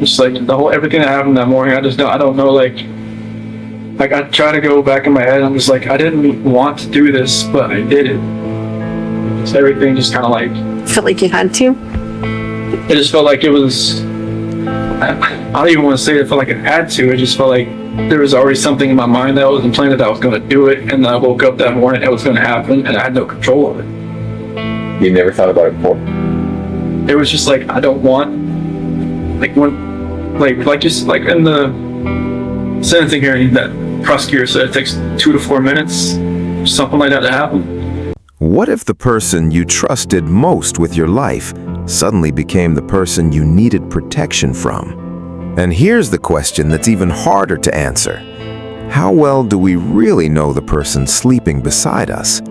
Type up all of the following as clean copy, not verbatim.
Just like the whole everything that happened that morning, I don't know, like I try to go back in my head. I'm just like, I didn't want to do this, but I did it. Just everything just kind of like Felt like you had to? it just felt like it was. I don't even want to say it felt like it had to. It just felt like there was already something in my mind that I was implanted that I was going to do it, and I woke up that morning, it was going to happen, and I had no control of it. You never thought about it before? It was just like, I don't want, like when, just like in the sentencing hearing, that prosecutor said it takes 2 to 4 minutes, something like that to happen. What if the person you trusted most with your life suddenly became the person you needed protection from? And here's the question that's even harder to answer. How well do we really know the person sleeping beside us?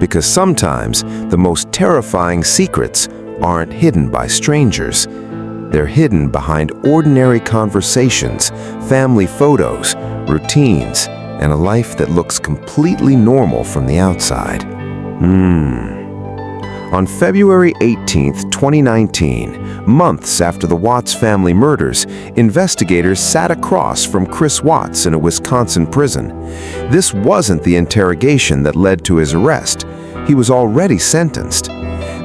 Because sometimes the most terrifying secrets aren't hidden by strangers. They're hidden behind ordinary conversations, family photos, routines, and a life that looks completely normal from the outside. On February 18th, 2019, months after the Watts family murders, investigators sat across from Chris Watts in a Wisconsin prison. This wasn't the interrogation that led to his arrest. He was already sentenced.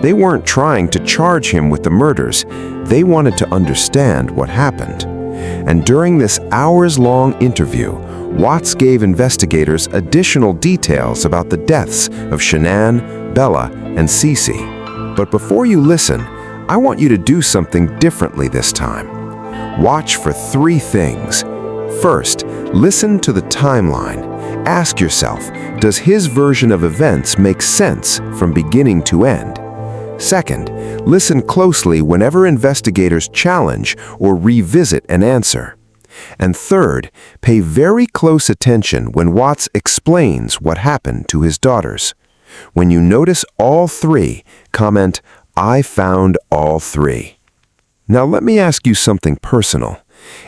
They weren't trying to charge him with the murders. They wanted to understand what happened. And during this hours-long interview, Watts gave investigators additional details about the deaths of Shanann, Bella, and CeCe. But before you listen, I want you to do something differently this time. Watch for 3 things. First, listen to the timeline. Ask yourself, does his version of events make sense from beginning to end? Second, listen closely whenever investigators challenge or revisit an answer. And third, pay very close attention when Watts explains what happened to his daughters. When you notice all 3, comment, "I found all 3." Now let me ask you something personal.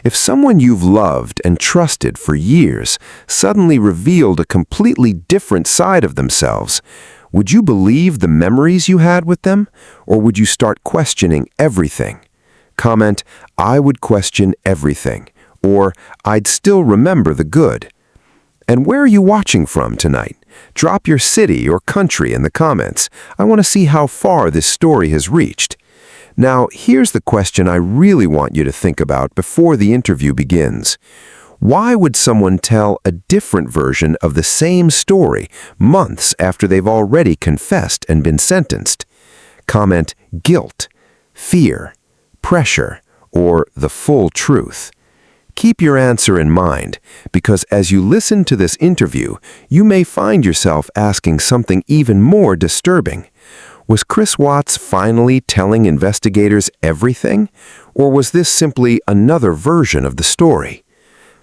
If someone you've loved and trusted for years suddenly revealed a completely different side of themselves, would you believe the memories you had with them, or would you start questioning everything? Comment, "I would question everything," or "I'd still remember the good." And where are you watching from tonight? Drop your city or country in the comments. I want to see how far this story has reached. Now, here's the question I really want you to think about before the interview begins. Why would someone tell a different version of the same story months after they've already confessed and been sentenced? Comment guilt, fear, pressure, or the full truth. Keep your answer in mind, because as you listen to this interview, you may find yourself asking something even more disturbing. Was Chris Watts finally telling investigators everything, or was this simply another version of the story?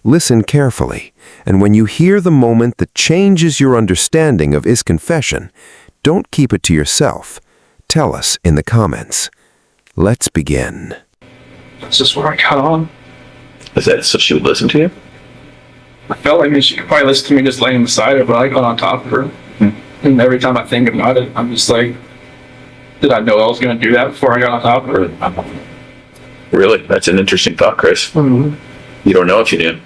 Listen carefully, and when you hear the moment that changes your understanding of his confession, don't keep it to yourself. Tell us in the comments. Let's begin. That's just where I got on. Is that so she would listen to you? I felt like she could probably listen to me just laying beside her, but I got on top of her. And every time I think about it, I'm just like, did I know I was going to do that before I got on top of her? Really? That's an interesting thought, Chris. Mm-hmm. You don't know if you did.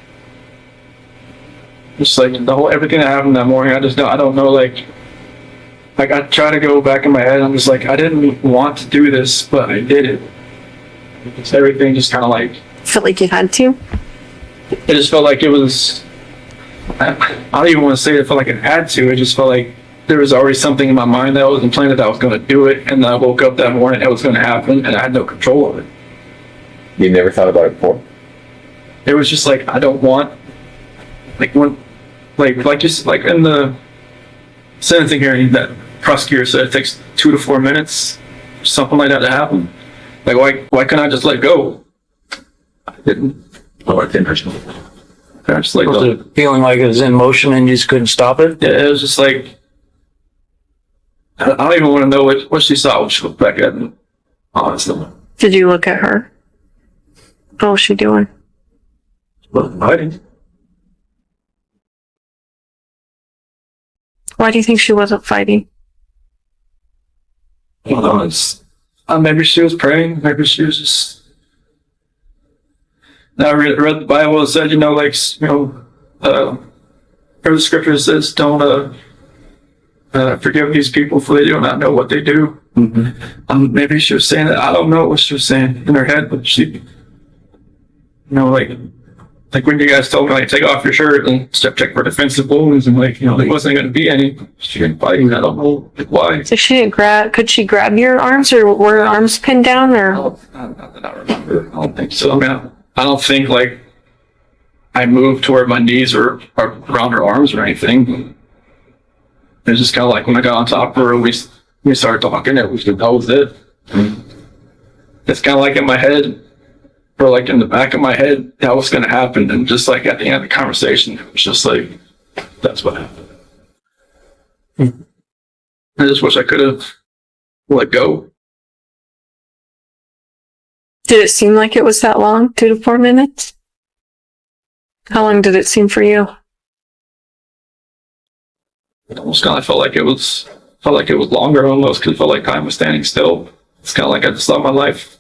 Just like the whole everything that happened that morning, I don't know, like I try to go back in my head. I'm just like, I didn't want to do this, but I did it. It's everything just kind of like. Felt like you had to? It just felt like it was. I don't even want to say it felt like it had to. It just felt like there was already something in my mind that I was implanted that I was going to do it, and I woke up that morning, it was going to happen, and I had no control of it. You never thought about it before? It was just like, I don't want, like when, just like in the sentencing hearing, that prosecutor said it takes 2 to 4 minutes, something like that to happen. Like why can't I just let go? I didn't. Oh, I didn't. I just like. Was it feeling like it was in motion and you just couldn't stop it? Yeah, it was just like. I don't even want to know what she saw when she looked back at me. Honestly. Did you look at her? What was she doing? But fighting. Why do you think she wasn't fighting? I don't know. Maybe she was praying. Maybe she was just. I read the Bible. It said, like, or the scripture says, don't forgive these people for they do not know what they do. Mm-hmm. Maybe she was saying that. I don't know what she was saying in her head, but she, like when you guys told me, like, take off your shirt and check for defensive wounds, and like, there wasn't going to be any. She didn't fight. I don't know why. So she didn't could she grab your arms, or were her arms pinned down, or? Not that I remember. I don't think so. I mean, I don't think like I moved to where my knees were around her arms or anything. It was just kind of like when I got on top of her, we started talking. That was it. It's kind of like in my head, or like in the back of my head, that was going to happen. And just like at the end of the conversation, it was just like, that's what happened. I just wish I could have let go. Did it seem like it was that long? 2 to 4 minutes? How long did it seem for you? It almost kind of felt like it was longer almost, because it felt like time was standing still. It's kind of like I just saw my life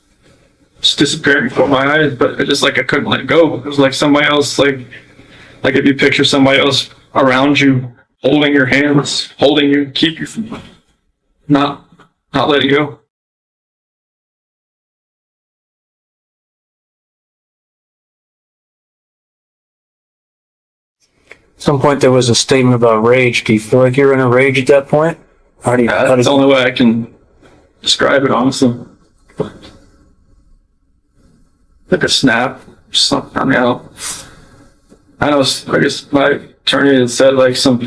just disappearing before my eyes, but it just like I couldn't let it go. It was like somebody else, like if you picture somebody else around you, holding your hands, holding you, keep you from not letting go. At some point there was a statement about rage. Do you feel like you're in a rage at that point? That's the only way I can describe it, honestly. Like a snap, something. I mean, I know. I guess my attorney had said like some,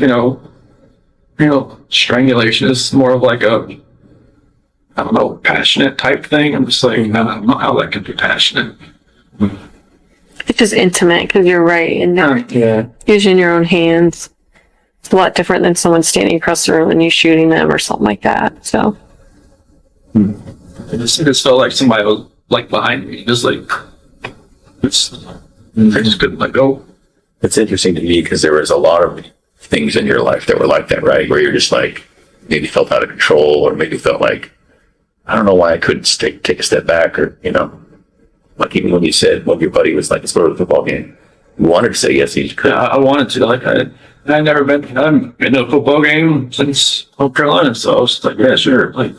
strangulation is more of like a, I don't know, passionate type thing. I'm just like, I don't know how that can be passionate. It's just intimate, because you're right in there. Yeah. Using your own hands. It's a lot different than someone standing across the room and you shooting them or something like that. So. It just felt like somebody was like behind me, just like, I just couldn't let go. It's interesting to me because there was a lot of things in your life that were like that, right? Where you're just like, maybe felt out of control, or maybe felt like, I don't know why I couldn't take a step back, or, like even when you said, when your buddy was like, let's go to the football game, you wanted to say yes, you could. Yeah, I wanted to. Like, I never been to a football game since North Carolina, so I was just like, yeah, sure. Like,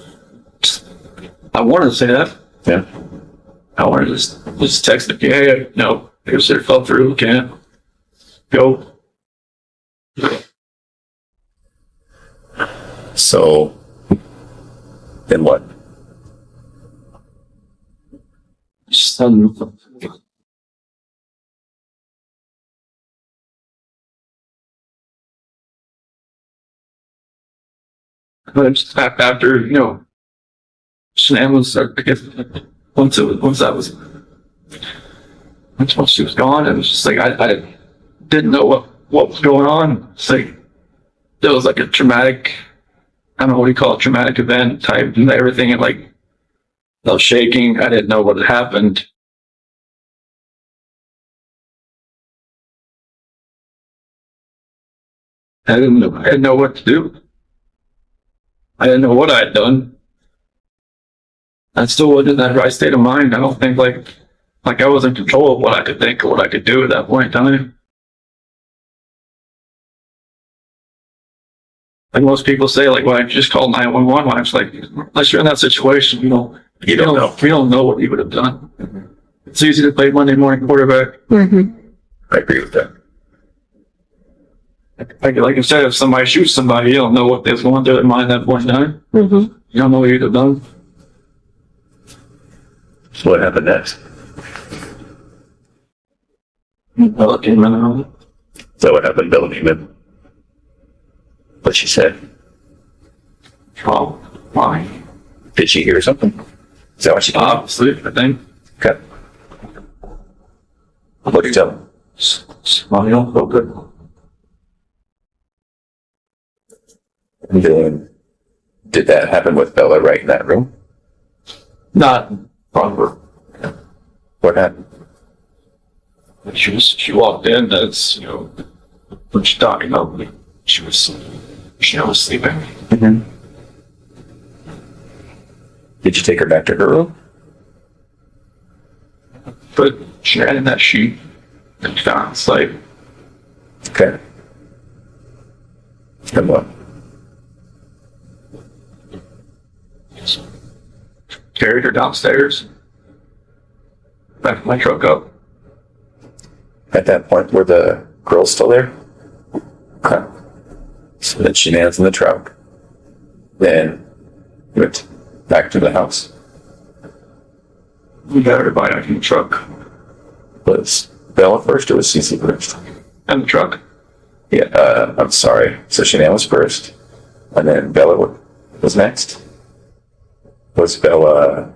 I wanted to say that. Yeah. I wanted to just text him, hey, no, because it fell through, can't go. So, then what? Just, just after, Shanann was, I guess, once she was gone, it was just like, I didn't know what was going on. It's like, there was like a traumatic, I don't know what you call it, traumatic event type, and everything, and like, I was shaking. I didn't know what had happened. I didn't know what to do. I didn't know what I had done. I still wasn't in that right state of mind. I don't think like I was in control of what I could think or what I could do at that point in time. Like most people say, like, why don't you just call 911? I was like, unless you're in that situation, you don't know. We don't know what you would have done. Mm-hmm. It's easy to play Monday morning quarterback. Mm-hmm. I agree with that. Like I said, if somebody shoots somebody, you don't know what they was going through their mind at that point in time. Mm-hmm. You don't know what you'd have done. So what happened next? Well, it came in. So what happened, Bill Neiman? What she said? Oh, why? Did she hear something? Is that what she told you? Obviously, I think. Okay. What did you tell her? Well, you don't feel good. And then, did that happen with Bella right in that room? Not proper. What happened? She walked in. That's when she talked about me. She was sleeping. Mm-hmm. Did you take her back to her room? put Shanann in that sheet and found it's like, Okay. And what? carried her downstairs, backed my truck up. At that point, were the girls still there? Okay. So then Shanann's in the truck. Then went back to the house. We got everybody out in the truck. Was Bella first or was CeCe first? And the truck? Yeah, I'm sorry. So Shanann was first, and then Bella was next. Was Bella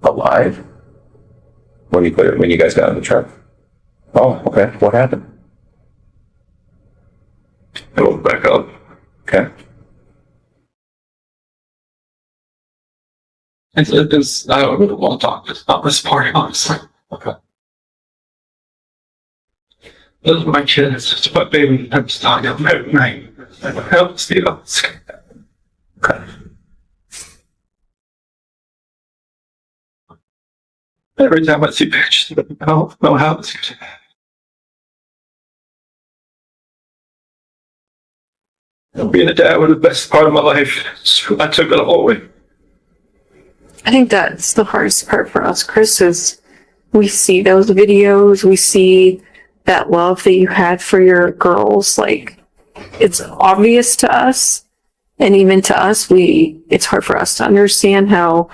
alive when you guys got in the truck? Oh, okay. What happened? I woke back up. Okay. And it's, I don't really want to talk about this part, honestly. Okay. This is my kid. It's just my baby. I'm just talking about every night. I don't help see us. Okay. Every time I see pictures, I don't know how it's going to happen. Being a dad was the best part of my life. I took it all away. I think that's the hardest part for us, Chris, is we see those videos, we see that love that you had for your girls. Like, it's obvious to us, and even to us, it's hard for us to understand how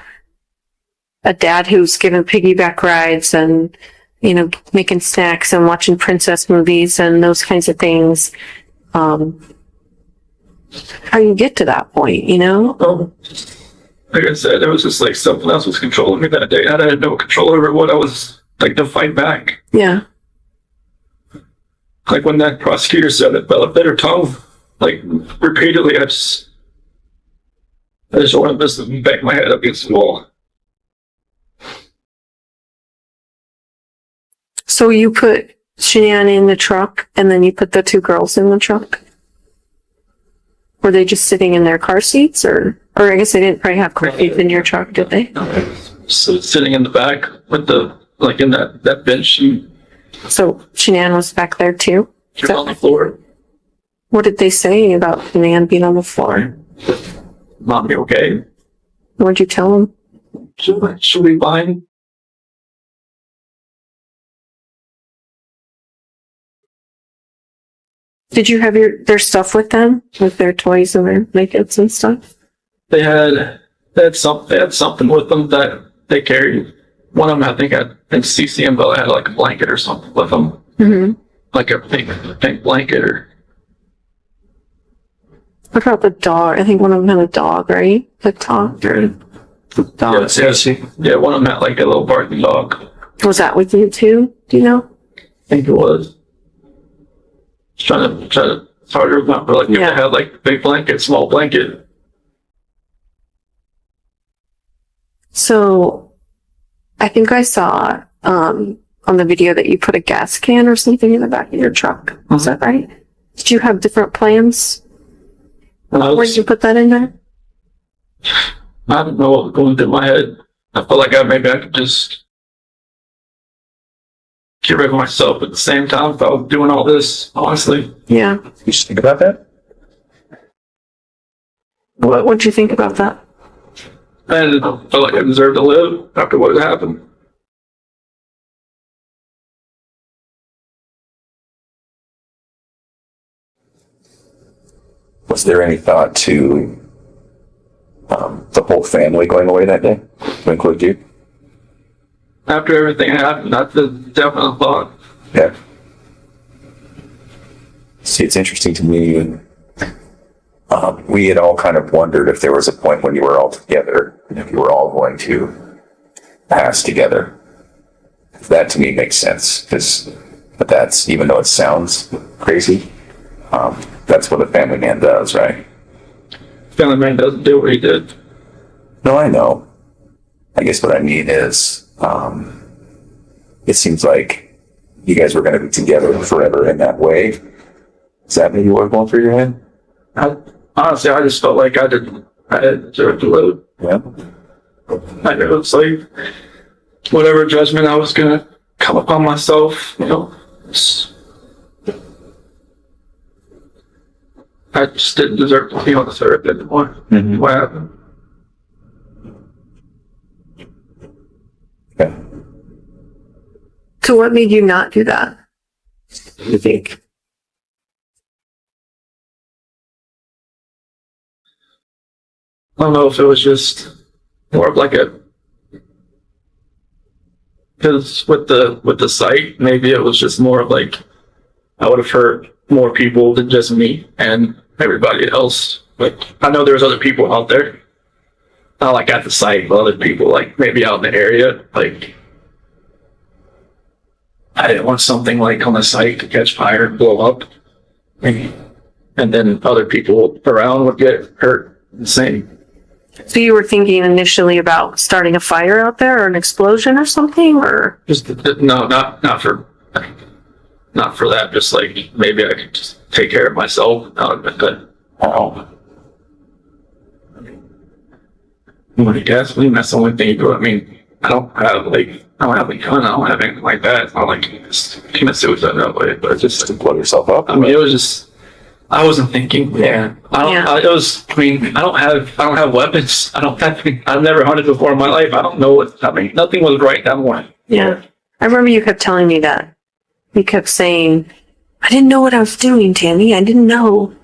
a dad who's given piggyback rides and, making snacks and watching princess movies and those kinds of things, how you get to that point, Like I said, it was just like something else was controlling me that day. I had no control over what I was like to fight back. Yeah. Like when that prosecutor said that Bella bit her tongue, like repeatedly, I just wanted to bang my head up against the wall. So you put Shanann in the truck, and then you put the two girls in the truck? Were they just sitting in their car seats, or I guess they didn't probably have car seats in your truck, did they? So sitting in the back with in that bench, and So Shanann was back there too? she was on the floor. What did they say about Shanann being on the floor? Mommy, okay? What'd you tell them? She'll be fine. Did you have their stuff with them? With their toys and their blankets and stuff? They had something with them that they carried. One of them, I think CeCe and Bella had like a blanket or something with them. Mm-hmm. Like a pink blanket or. What about the dog? I think one of them had a dog, right? The dog or dog. Yeah, one of them had like a little barking dog. Was that with you too? Do you know? I think it was. Just trying to it's hard to remember. Like if they had like big blanket, small blanket. So, I think I saw on the video that you put a gas can or something in the back of your truck. Is that right? Did you have different plans? Where did you put that in there? I don't know what was going through my head. I felt like maybe I could just get rid of myself at the same time if I was doing all this, honestly. Yeah. You should think about that. What'd you think about that? I felt like I deserved to live after what had happened. Was there any thought to the whole family going away that day, to include you? After everything happened, that's the definite thought. Yeah. See, it's interesting to me, and we had all kind of wondered if there was a point when you were all together, and if you were all going to pass together. That to me makes sense, but that's, even though it sounds crazy, that's what a family man does, right? Family man doesn't do what he did. No, I know. I guess what I mean is, it seems like you guys were going to be together forever in that way. Is that maybe what was going through your head? Honestly, I just felt like I had deserved to live. Yeah. I know it's like whatever judgment I was gonna come upon myself, I just didn't deserve to be on this earth anymore. Mhm. What happened? Okay. So what made you not do that? You think? I don't know if it was just more of like because with the site, maybe it was just more of like I would have hurt more people than just me and everybody else. Like I know there's other people out there, not like at the site, but other people like maybe out in the area. Like I didn't want something like on the site to catch fire and blow up, and then other people around would get hurt the same. So you were thinking initially about starting a fire out there or an explosion or something, or? Just no, not for that. Just like maybe I could just take care of myself. That would have been good. Oh. When you gasoline, that's the only thing you do. I mean, I don't have a gun. I don't have anything like that. It's not like you just commit suicide that way. But it's just To blow yourself up? I mean, it was just I wasn't thinking. Yeah, I don't. Yeah. I don't have weapons. I've never hunted before in my life. I don't know what. I mean, nothing was right that morning. Yeah. I remember you kept telling me that. You kept saying, I didn't know what I was doing, Tammy. I didn't know.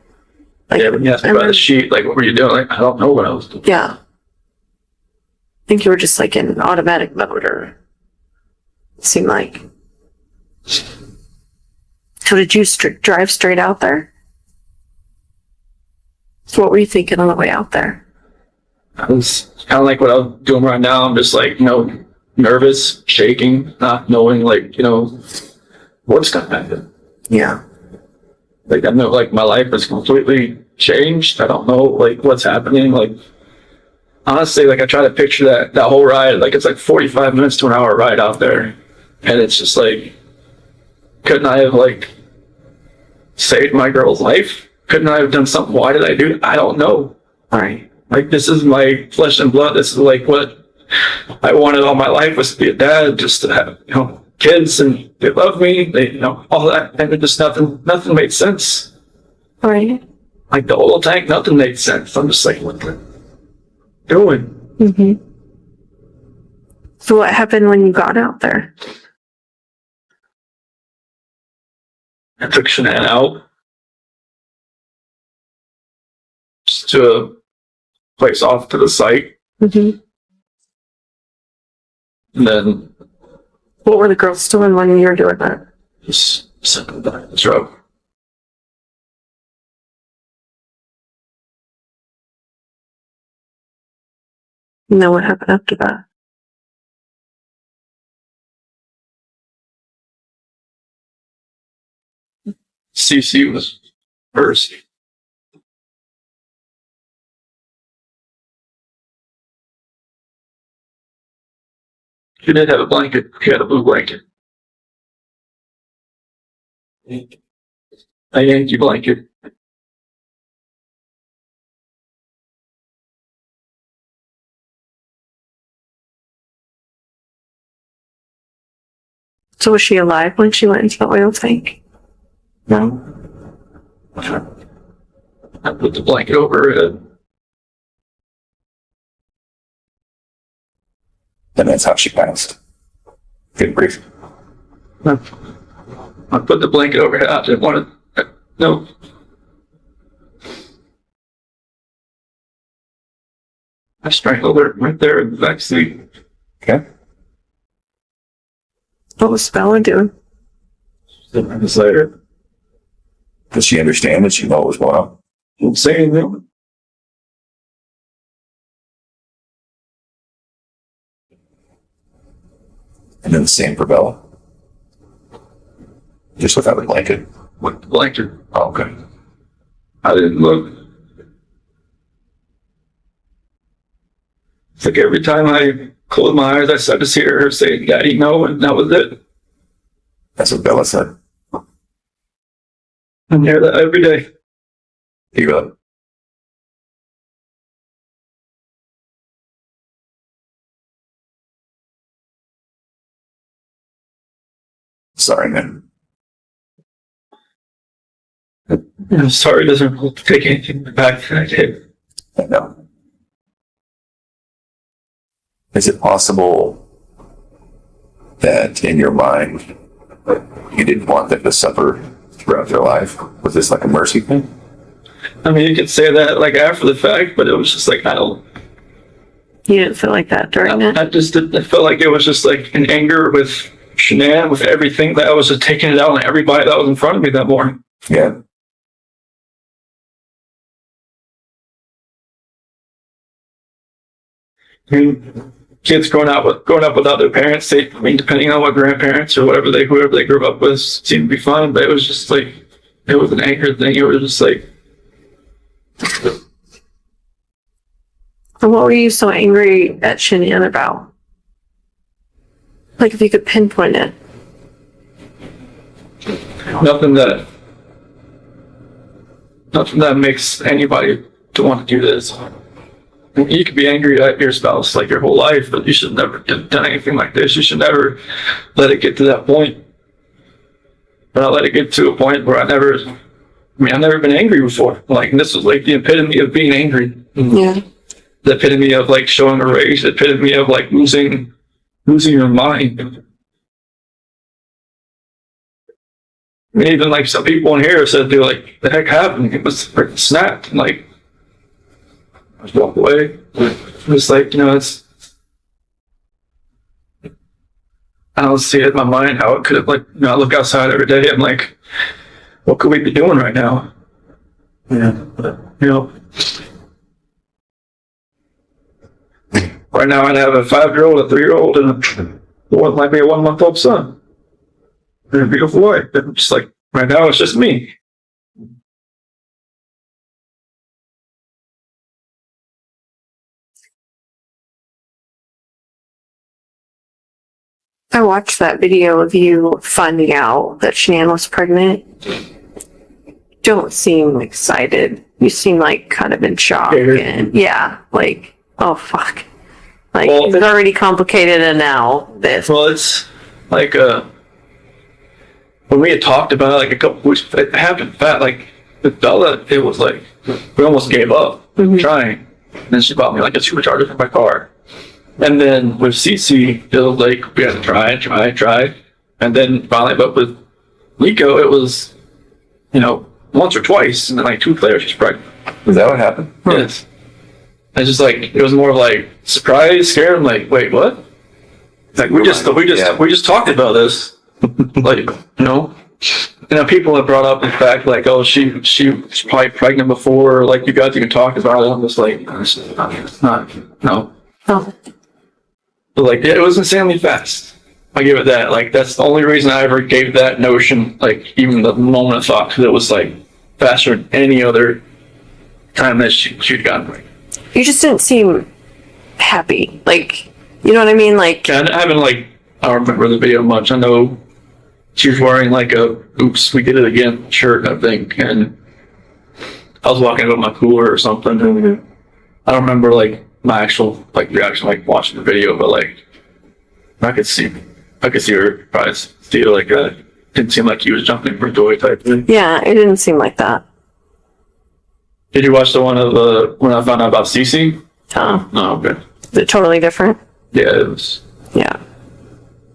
Like, Yeah, when you asked me I about remember- the sheet, like what were you doing? Like I don't know what I was doing. Yeah. I think you were just like in automatic mode, or it seemed like. So did you drive straight out there? So what were you thinking on the way out there? I was kind of like what I'm doing right now. I'm just like, nervous, shaking, not knowing like, what's gonna happen. Yeah. Like I know like my life is completely changed. I don't know like what's happening. Like honestly, like I try to picture that whole ride, like it's like 45 minutes to an hour ride out there. And it's just like, couldn't I have like saved my girl's life? Couldn't I have done something? Why did I do it? I don't know. All right. Like this is my flesh and blood. This is like what I wanted all my life, was to be a dad, just to have, kids, and they love me, they, all that, and it just nothing made sense. All right. Like the oil tank, nothing made sense. I'm just like, what the doing? Mm-hmm. So what happened when you got out there? I took Shanann out just to a place off to the site, Mm-hmm. and then What were the girls doing when you were doing that? just sent them back to the truck. And then what happened after that? CeCe was first. She did have a blanket. She had a blue blanket. A Yankee blanket. So was she alive when she went into the oil tank? No. I put the blanket over her head. And that's how she passed. Good brief. I put the blanket over her head. I didn't want to. No. I strangled her right there in the back seat. Okay. What was Bella doing? Minutes later, Does she understand? Does she know what was going on? didn't say anything. And then the same for Bella. Just without the blanket. With the blanket. Oh, okay. I didn't look. It's like every time I closed my eyes, I started to hear her say, "Daddy, no," and that was it. That's what Bella said. I hear that every day. You go. Sorry, man. I'm sorry, doesn't take anything back that I did. I know. Is it possible that in your mind you didn't want them to suffer throughout their life? Was this like a mercy thing? I mean, you could say that like after the fact, but it was just like, I don't. You didn't feel like that during it? I just didn't. I felt like it was just like an anger with Shanann, with everything that I was just taking it out on everybody that was in front of me that morning. Yeah. I mean, kids growing up without their parents, depending on what grandparents or whoever they grew up with, seemed to be fine. But it was just like, it was an anger thing. It was just like. And what were you so angry at Shanann about? Like, if you could pinpoint it. Nothing that makes anybody to want to do this. You could be angry at your spouse like your whole life, but you should never have done anything like this. You should never let it get to that point. But I let it get to a point where I've never been angry before. Like, this was like the epitome of being angry. Yeah. The epitome of like showing a rage. The epitome of like losing your mind. I mean, even like some people in here said, they're like, the heck happened? It was freaking snapped. And like, I just walked away. It was like, it's, I don't see it in my mind how it could have, like, I look outside every day and like, what could we be doing right now? Yeah, but, right now I'd have a 5-year-old, a 3-year-old, and one might be a 1-month-old son. And a beautiful wife. And just like, right now it's just me. I watched that video of you finding out that Shanann was pregnant. Don't seem excited. You seem like kind of in shock. And yeah, like, oh fuck. Like, Well, it's already complicated and now this. Well, it's like, when we had talked about it like a couple weeks, it happened fast. Like, with Bella, it was like, we almost gave up trying. And then she bought me like a supercharger for my car. And then with CeCe, it was like, we had to try. And then finally, but with Nico, it was, once or twice, and then like 2 players she's pregnant. Is that what happened? Yes. It's just like, it was more of like surprise, scared. I'm like, wait, what? It's like, we just talked about this. Like, people have brought up the fact like, oh, she was probably pregnant before, like you guys even talked about it. I'm just like, it's not, no. Oh. But like, it was insanely fast. I give it that. Like, that's the only reason I ever gave that notion, like, even the moment of thought, because it was like faster than any other time that she'd gotten pregnant. You just didn't seem happy. Like, you know what I mean? Like, Yeah, I don't remember the video much. I know she was wearing like a "oops, we did it again" shirt, I think, and I was walking out of my cooler or something, and I don't remember like my actual like reaction, like watching the video, but like I could see her probably see like didn't seem like he was jumping for joy type thing. yeah, it didn't seem like that. Did you watch the one of when I found out about CeCe? Oh. No, okay. Is it totally different? Yeah, it was. Yeah.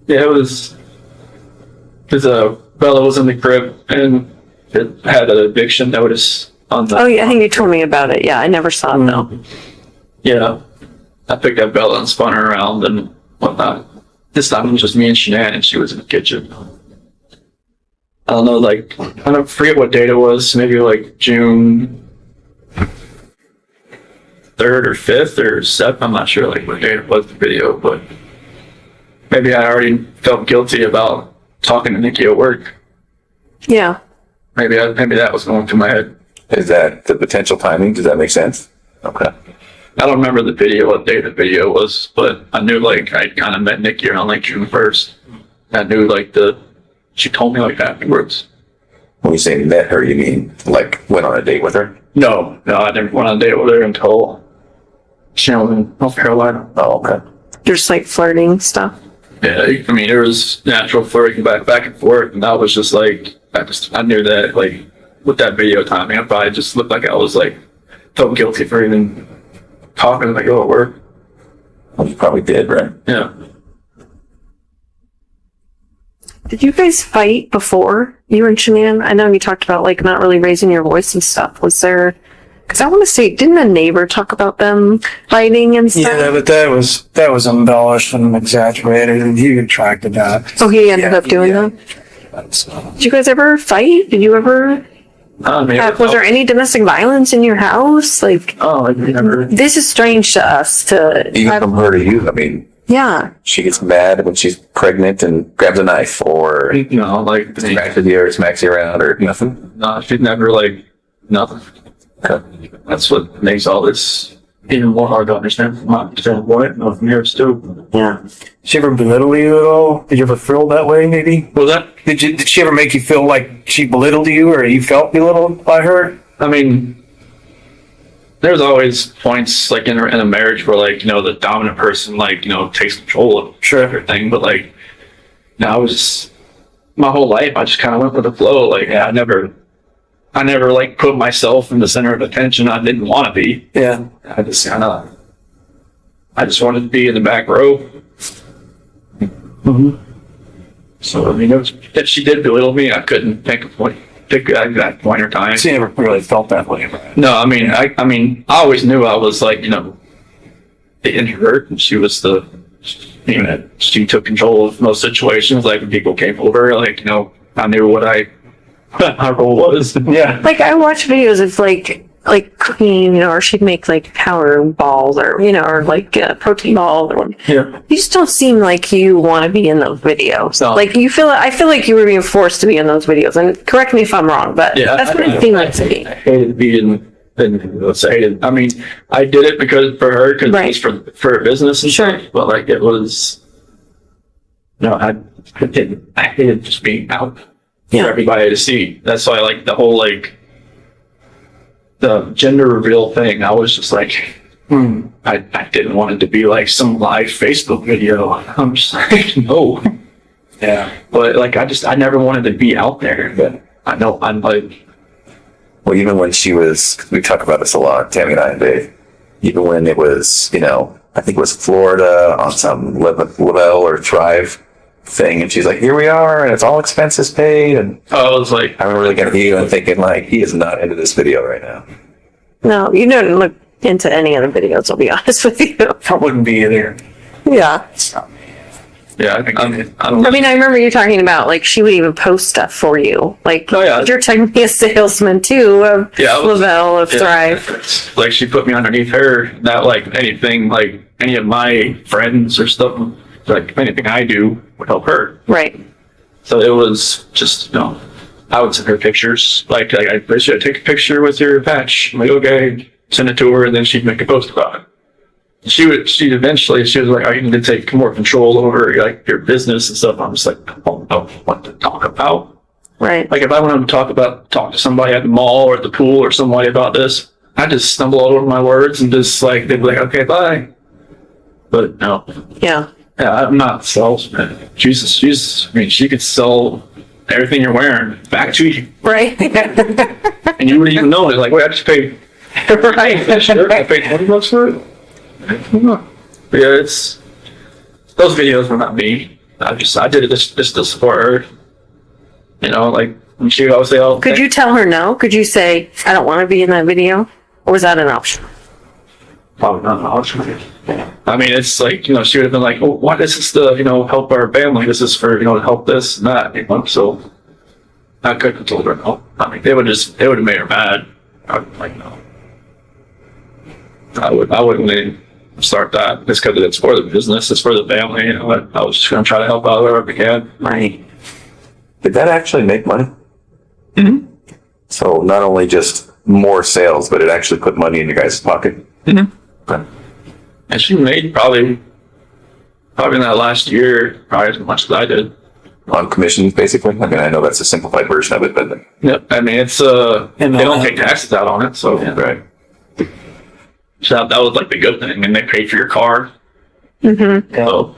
Yeah, it was. Because Bella was in the crib and it had an eviction notice on the. Oh, yeah, I think you told me about it. Yeah, I never saw it though. Yeah, I picked up Bella and spun her around and whatnot. This time it was just me and Shanann, and she was in the kitchen. I don't know, like, I don't forget what date it was. Maybe like June 3rd or 5th or 7th. I'm not sure like what date it was, the video, but maybe I already felt guilty about talking to Nikki at work. Yeah. Maybe that was going through my head. Is that the potential timing? Does that make sense? Okay. I don't remember the video, what day the video was, but I knew like I kind of met Nikki around like June 1st. I knew like she told me like afterwards. When you say met her, you mean like went on a date with her? No, I never went on a date with her until she was in North Carolina. Oh, okay. Just like flirting stuff. Yeah, I mean, it was natural flirting back and forth, and I was just like, I knew that, like, with that video timing, I probably just looked like I was like, felt guilty for even talking like, oh, at work. Well, you probably did, right? Yeah. Did you guys fight before you and Shanann? I know you talked about like not really raising your voice and stuff. Was there? Because I want to say, didn't a neighbor talk about them fighting and stuff? Yeah, but that was embellished and exaggerated, and he retracted that. So he ended up doing yeah. that. So, Did you guys ever fight? Did you ever? I mean, Was there any domestic violence in your house? Like, oh, like, never. this is strange to us. Even from her to you, I mean, Yeah. she gets mad when she's pregnant and grabs a knife, or You know, like, smacks you or smacks you around, or nothing. no, she'd never, like, nothing. That's what makes all this even more hard to understand from my standpoint, and from yours too. Yeah. did she ever belittle you at all? Did you ever feel that way? Maybe. What was that? Did she ever make you feel like she belittled you, or you felt belittled by her? I mean, there's always points like in a marriage where like, you know, the dominant person like, you know, takes control of everything. But like, no, I was just, my whole life I just kind of went with the flow. Like, yeah, I never like put myself in the center of attention. I didn't want to be. Yeah. I just wanted to be in the back row. Mm-hmm. So I mean, if she did belittle me, I couldn't pick an exact point or time. She never really felt that way. Right? No, I mean, I always knew I was like, you know, the introvert, and she was the, you know, she took control of most situations. Like when people came over, like, you know, I knew what my role was. Yeah. Like I watch videos of like cooking, you know, or she'd make like powder balls or, you know, or like protein balls or whatever. Yeah. You just don't seem like you want to be in those videos. No. Like I feel like you were being forced to be in those videos, and correct me if I'm wrong, but Yeah, that's what it seemed like to me. I hated being. Let's say, I mean, I did it for her, because Right. it was for her business and Sure. stuff, but like it was, no, I hated just being out Yeah. for everybody to see. That's why like the whole like the gender reveal thing, I was just like, I didn't want it to be like some live Facebook video. I'm just like, no. Yeah. But like I never wanted to be out there, but I know I'm like, Well, even when she was, we talk about this a lot, Tammy and I and Dave, even when it was, you know, I think it was Florida on some Lavelle or Thrive thing, and she's like, here we are, and it's all expenses paid, and I was like, I remember looking at you and thinking, like, he is not into this video right now. No, you don't look into any of the videos, I'll be honest with you. I wouldn't be either. Yeah. yeah, I don't I mean, I remember you talking about like she would even post stuff for you. Like, Oh, yeah. you're technically a salesman too of Yeah, I was- Lavelle, of Yeah. Thrive. Like she put me underneath her, not like anything, like any of my friends or stuff, like anything I do would help her. Right. So it was just, you know, I would send her pictures. Like I should take a picture with your patch. I'm like, okay, send it to her, and then she'd make a post about it. She was like, I need to take more control over like your business and stuff. I'm just like, I don't know what to talk about. Right. Like if I wanted to talk to somebody at the mall or at the pool or somebody about this, I just stumble all over my words and just like, they'd be like, okay, bye. But no, Yeah. yeah, I'm not salesman. Jesus. I mean, she could sell everything you're wearing back to you, Right. and you wouldn't even know it. Like, wait, I just paid. Right. Sure, I paid $20 for it. But yeah, it's those videos were not me. I did it just to support her. You know, like when she always say, "Oh, Could you tell her no? Could you say, I don't want to be in that video? Or was that an option? probably not an option." I mean, it's like, you know, she would have been like, "Oh, why is this to, you know, help our family? This is for, you know, to help this and that." You know, so I couldn't have told her no. I mean, they would have made her mad. I would like no. I wouldn't even start that. It's because it's for the business, it's for the family. You know, I was just gonna try to help out wherever I can. Right. Did that actually make money? Mm-hmm. So not only just more sales, but it actually put money in your guys' pocket? Mm-hmm. Okay. And she made probably in that last year, probably as much as I did. On commissions, basically? I mean, I know that's a simplified version of it, but... Yep. I mean, it's they don't take taxes out on it, so Right. So that was like the good thing, and they paid for your car. Mm-hmm. So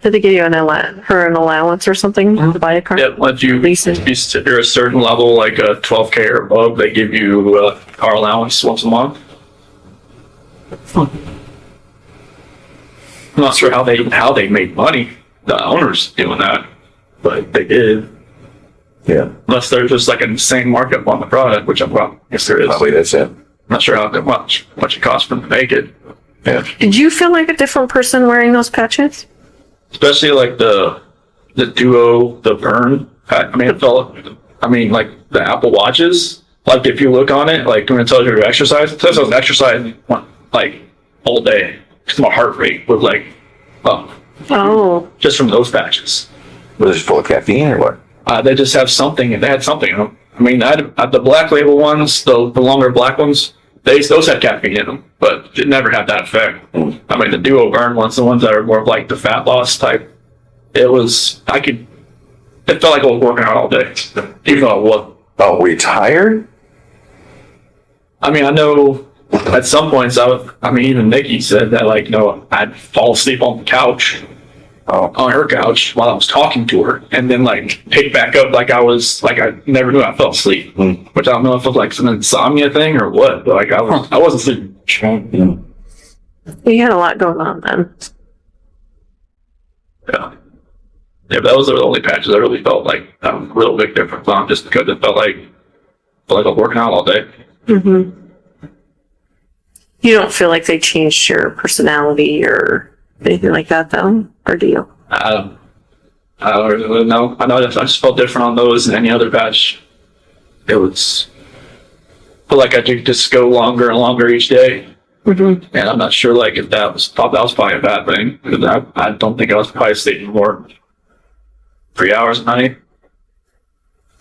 Did they give you an allowance or something to buy a car? Yeah, once you Lease it. you're a certain level, like a 12K or above, they give you a car allowance once a month. I'm not sure how they make money. The owners doing that, but they did. Yeah. Unless there's just like an insane markup on the product, which I guess there is. Probably that's it. I'm not sure how much it costs for them to make it. Yeah. Did you feel like a different person wearing those patches? Especially like the Duo, the Burn. I mean, it felt. I mean, like the Apple Watches. Like if you look on it, like when it tells you your exercise, it says I was exercising like all day because my heart rate was like up Oh, just from those patches. Was it full of caffeine or what? They just have something. They had something in them. I mean, I had the black label ones, the longer black ones. Those had caffeine in them, but it never had that effect. I mean, the Duo Burn ones, the ones that are more of like the fat loss type, it felt like I was working out all day, even though I wasn't. Oh, were you tired? I mean, I know at some points even Nikki said that like, I'd fall asleep on the couch, on her couch while I was talking to her, and then like pick back up like I never knew I fell asleep, which I don't know if it was like some insomnia thing or what, but like I wasn't sleeping. you had a lot going on then. Yeah, but those are the only patches I really felt like a real big difference on, just because it felt like I was working out all day. Mm-hmm. You don't feel like they changed your personality or anything like that, though, or do you? I don't really know. I know that I just felt different on those than any other patch. It was felt like I could just go longer and longer each day. Mm-hmm. And I'm not sure like if that was probably a bad thing, because I don't think I was probably sleeping more 3 hours a night.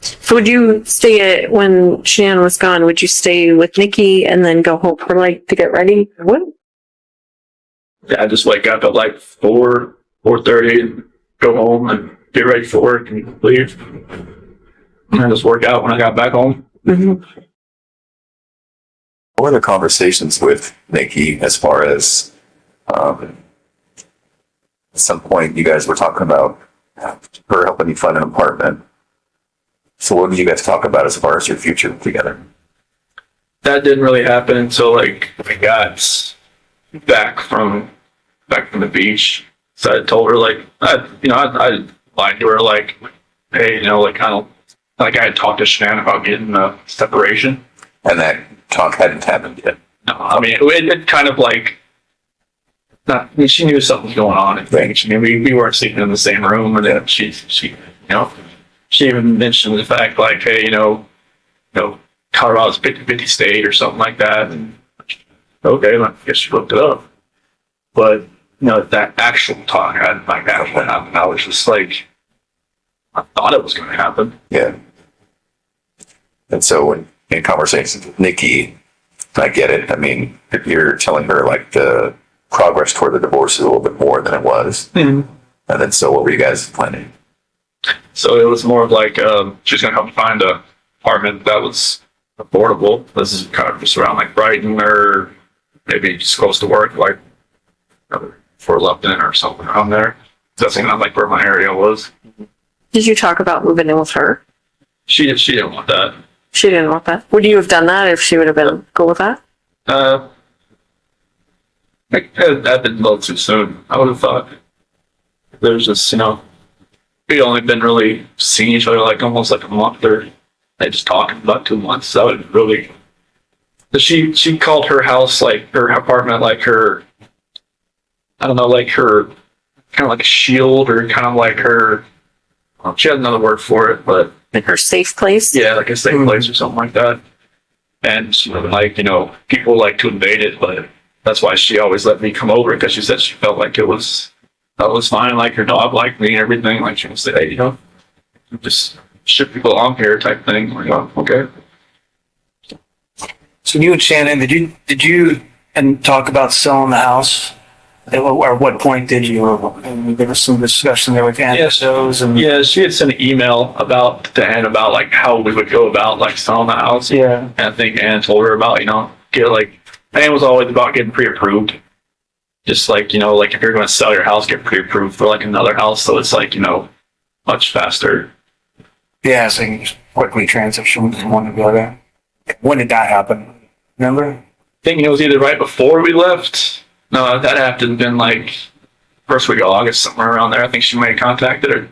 So would you stay when Shanann was gone, would you stay with Nikki and then go home for like to get ready? What? Yeah, I just wake up at like 4:30 and go home and get ready for work and leave. And I just work out when I got back home. Mm-hmm. What were the conversations with Nikki as far as at some point you guys were talking about her helping you find an apartment? So what did you guys talk about as far as your future together? That didn't really happen until like I got back from the beach. So I told her like I lied to her like, hey, like kind of like I had talked to Shanann about getting a separation. And that talk hadn't happened yet. No, I mean it kind of like she knew something was going on. I think. I mean we weren't sleeping in the same room, and then she she even mentioned the fact like, hey, Colorado's 50-50 state or something like that. And okay, I guess she looked it up. But that actual talk hadn't like actually happened. I was just like, I thought it was going to happen. Yeah. And so when in conversations with Nikki, I get it. I mean, if you're telling her like the progress toward the divorce is a little bit more than it was. Mm-hmm. And then so what were you guys planning? So it was more of like she's going to help me find an apartment that was affordable. This is kind of just around like Brighton or maybe just close to work, like for Lupton or something around there. That's kind of like where my area was. Did you talk about moving in with her? She didn't want that. She didn't want that. Would you have done that if she would have been cool with that? That been a little too soon. I would have thought there's just we only been really seeing each other like almost like a month, or they just talking about 2 months. That would really. She called her house like her apartment like her. I don't know, like her kind of like a shield, or kind of like her. She had another word for it, but Like her safe place? yeah, like a safe place or something like that. And she would like people like to invade it, but that's why she always let me come over, because she said she felt like it was fine, like her dog liked me and everything. Like she would say, hey, just ship people along here type thing. Like, okay. So you and Shanann, did you and talk about selling the house? Or what point did you? And there was some discussion there with Ann. Yeah, she had sent an email to Ann about like how we would go about like selling the house. Yeah. And I think Ann told her about Ann was always about getting pre-approved. just like, like if you're going to sell your house, get pre-approved for like another house. So it's like, much faster. Yeah, so you can just quickly transition from one to the other. When did that happen? Remember? I think it was either right before we left. No, that happened in like first week of August, somewhere around there. I think she may have contacted her.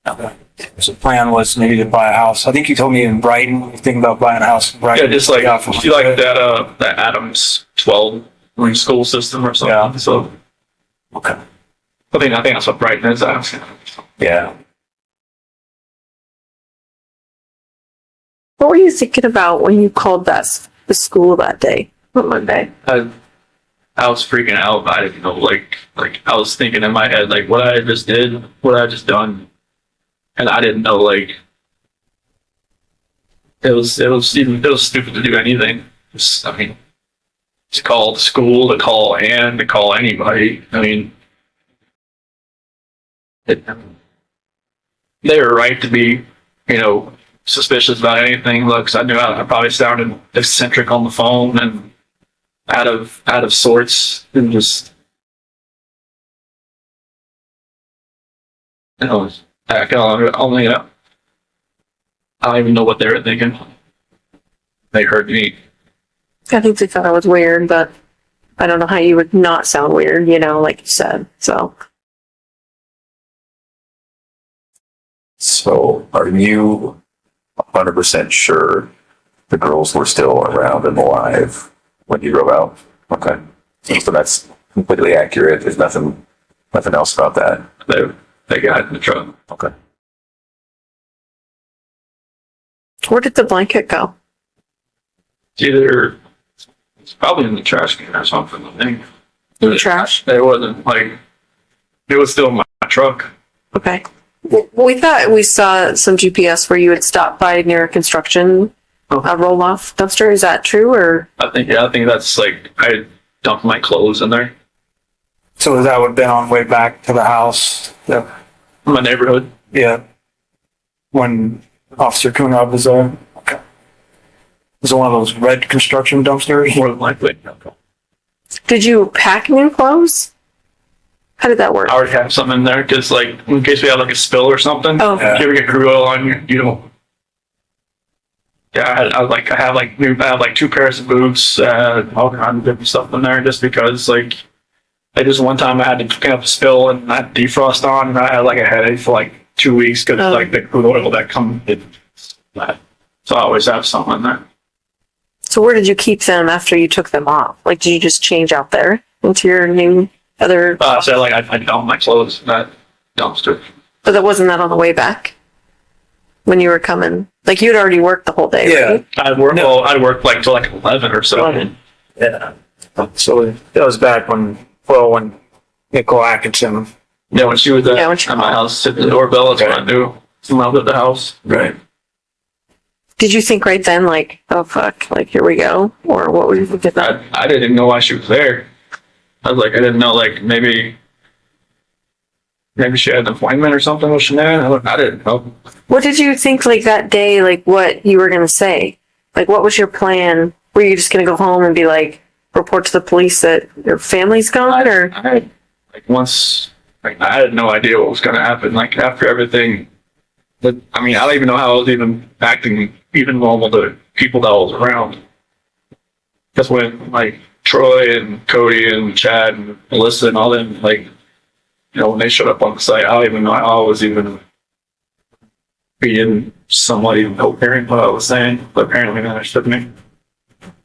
Okay. So the plan was maybe to buy a house. I think you told me in Brighton, you think about buying a house in Brighton. Yeah, just like, she liked that Adams 12 school system or something. Yeah. So Okay. I think that's what Brighton is asking. Yeah. What were you thinking about when you called the school that day on Monday? I was freaking out. I didn't know, like I was thinking in my head, like what I just did, what I just done, and I didn't know, like it was stupid to do anything. I mean, to call the school, to call Ann, to call anybody. I mean, they were right to be, suspicious about anything. Look, 'cause I knew I probably sounded eccentric on the phone and out of sorts, and just I don't even know what they were thinking. They heard me. I think they thought I was weird, but I don't know how you would not sound weird, like you said. So So are you 100% sure the girls were still around and alive when you drove out? Okay. So that's completely accurate. There's nothing else about that. They got in the truck. Okay. where did the blanket go? It's probably in the trash can or something, I think. In the trash? It wasn't like, it was still in my truck. Okay. Well, we thought we saw some GPS where you had stopped by near a construction roll-off dumpster. Is that true, or? I think that's like, I dumped my clothes in there. So that would have been on the way back to the house. Yeah. My neighborhood. Yeah. When Officer Kunab was there. Okay. Was it one of those red construction dumpsters? More than likely. Did you pack new clothes? How did that work? I already have some in there because, like, in case we have like a spill or something. Oh. If you ever get crude oil on you, Yeah, I have like 2 pairs of boots, all kinds of different stuff in there, just because, like, just one time I had to pick up a spill and I had defrost on, and I had like a headache for like 2 weeks because like the crude oil that comes in that. So I always have some in there. So where did you keep them after you took them off? Like, did you just change out there into your new other? So like I dumped my clothes in that dumpster. But that wasn't that on the way back when you were coming. Like, you'd already worked the whole day. Yeah. Right? I worked like till like 11 or so. 11. Yeah. So that was back when Nicole Atkinson. Yeah, when she was at, when she at my called. house, hit the doorbell, that's when I knew someone was at the house. Right. Did you think right then, like, oh fuck, like here we go, or what were you thinking? I didn't know why she was there. I was like, I didn't know, like, maybe she had an appointment or something with Shanann. I didn't know. What did you think, like, that day, like, what you were gonna say? Like, what was your plan? Were you just gonna go home and be like, report to the police that your family's gone, or? I had no idea what was going to happen. Like, after everything, but I mean, I don't even know how I was even acting even normal to people that I was around. That's when, like, Troy and Cody and Chad and Melissa and all them, like, when they showed up on the site, I don't even know how I was even being somewhat even hearing what I was saying, but apparently they understood me.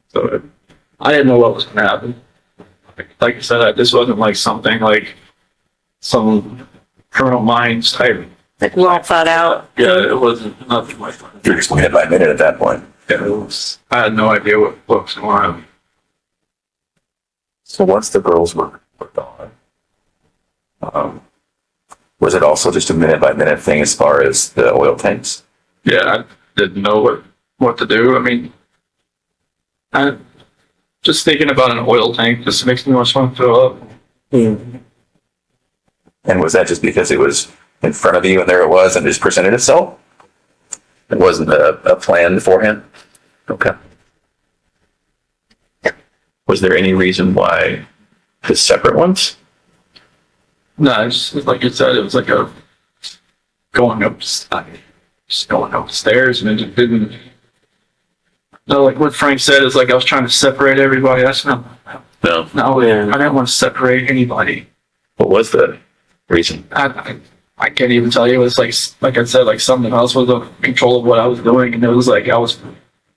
So I didn't know what was going to happen. Like I said, this wasn't like something like some Criminal Minds type. Like, well thought out. Yeah, it wasn't nothing like that. You're just minute by minute at that point. Yeah, I had no idea what was going on. So once the girls were gone, was it also just a minute by minute thing as far as the oil tanks? Yeah, I didn't know what to do. I mean, just thinking about an oil tank just makes me want to throw up. And was that just because it was in front of you and there it was and just presented itself? It wasn't a plan beforehand? Okay. Was there any reason why The separate ones? No, it's like you said, it was like a going up, just going upstairs, and it just didn't. No, like what Frank said is like I was trying to separate everybody. That's not. No. No, I didn't want to separate anybody. What was the reason? I can't even tell you. It was like I said, like something else was in control of what I was doing, and it was like I was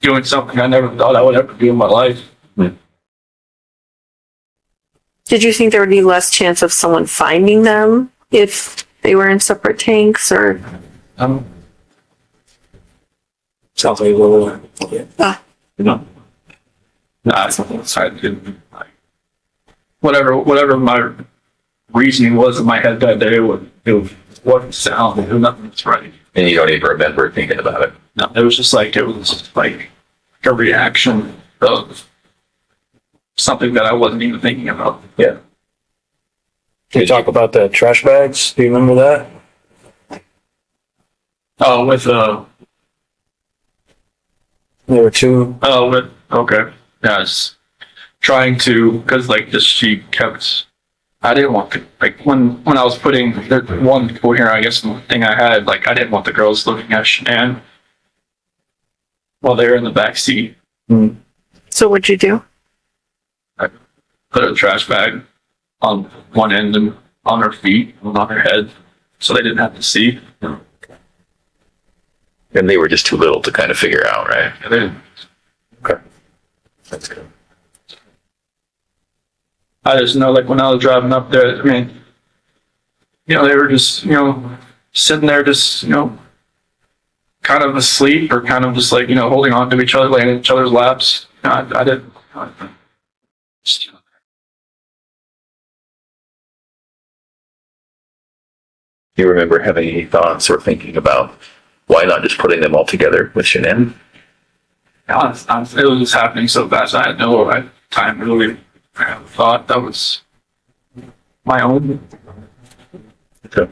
doing something I never thought I would ever do in my life. Did you think there would be less chance of someone finding them if they were in separate tanks, or? Sounds like a little. No, I didn't. Whatever my reasoning was in my head that day, it wasn't sound. It was nothing was right. And you don't even remember thinking about it. No, it was just like a reaction of something that I wasn't even thinking about. Yeah. Can you talk about the trash bags? Do you remember that? Oh, with There were two. okay. Yeah, I was trying to, because like this, she kept. I didn't want to, like when I was putting the one coherent, I guess, thing I had, like I didn't want the girls looking at Shanann while they were in the back seat. So what'd you do? I put a trash bag on one end and on her feet and on her head, so they didn't have to see. And they were just too little to kind of figure out, right? And then Okay. That's good. I just know, like when I was driving up there, I mean, they were just, sitting there, just, kind of asleep or kind of just like, holding on to each other, laying in each other's laps. I didn't. Do you remember having any thoughts or thinking about why not just putting them all together with Shanann? Honestly, it was just happening so fast. I had no time to really have a thought that was my own. Okay.